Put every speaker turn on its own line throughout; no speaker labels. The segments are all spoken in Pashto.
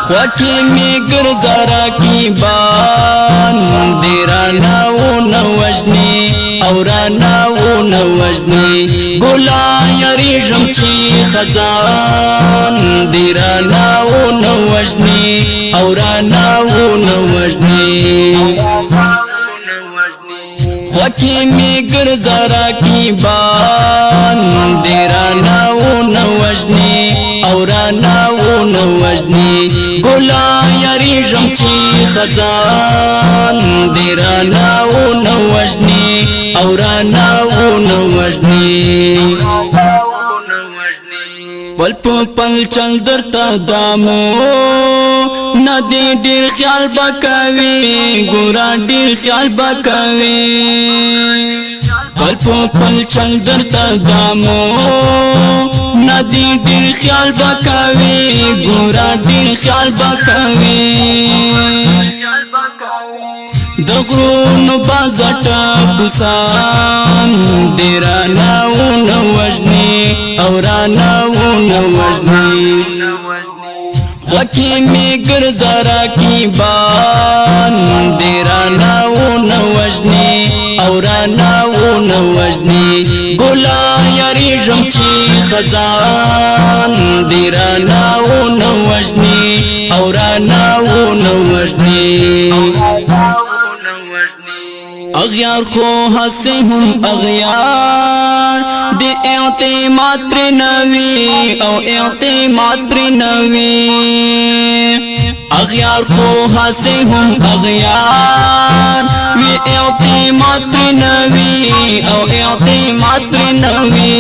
خوکی می گرزارا کی بان دیرانا و نوجنی اورانا و نوجنی گلا یری جمچی خزان دیرانا و نوجنی اورانا و نوجنی خوکی می گرزارا کی بان دیرانا و نوجنی اورانا و نوجنی گلا یری جمچی خزان دیرانا و نوجنی اورانا و نوجنی پل پل چل درتا دامو ندی ډیر خیال بکوي ګورا ډیر خیال بکوي پل پل چل درتا دامو ندی ډیر خیال بکوي ګورا ډیر خیال بکوي دغرون بازټا بوسان دیرانا و نوجنی اورانا و نوجنی خوکی می گرزارا کی بان دیرانا و نوجنی اورانا و نوجنی گلا یری جمچی خزان دیرانا و نوجنی اورانا و نوجنی اغیار خو ہنسے ہم اغیار دے اعتماد پر نوی او اعتماد پر نوی اغیار خو ہنسے ہم اغیار وی اعتماد پر نوی او اعتماد پر نوی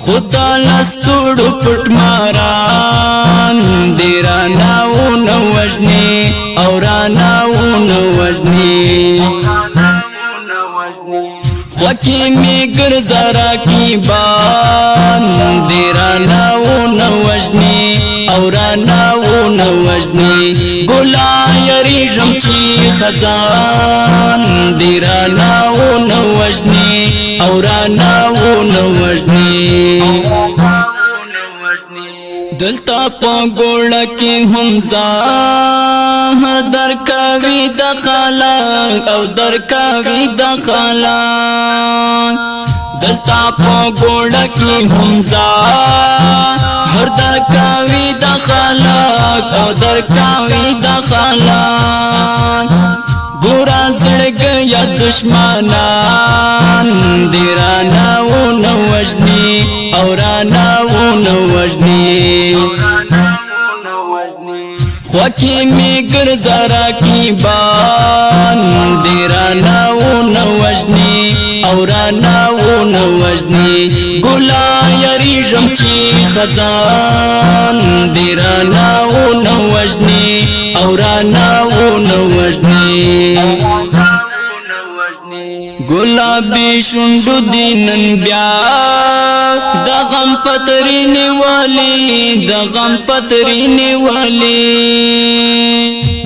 خدا لستوڑ پٹ ماران دیرانا و نوجنی اورانا و نوجنی خوکی می گرزارا کی بان دیرانا و نوجنی اورانا و نوجنی گلا یری جمچی خزان دیرانا و نوجنی اورانا و نوجنی دلتا پا گوڑا کی ہم ظاہر در کاوی دخالان او در کاوی دخالان دلتا پا گوڑا کی ہم ظاہر در کاوی دخالان او در کاوی دخالان گورا زڑ گیا دشمنان دیرانا و نوجنی اورانا و نوجنی خوکی می گرزارا کی بان دیرانا و نوجنی اورانا و نوجنی گلا یری جمچی خزان دیرانا و نوجنی اورانا و نوجنی گلابی شنڈو دینن بیا دغم پترین والی دغم پترین والی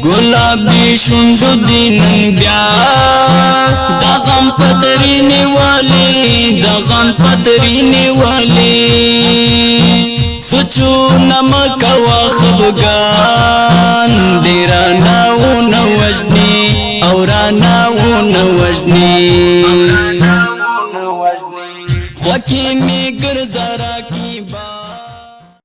گلابی شنڈو دینن بیا دغم پترین والی دغم پترین والی سوچو نمک واخبگان دیرانا و نوجنی اورانا و نوجنی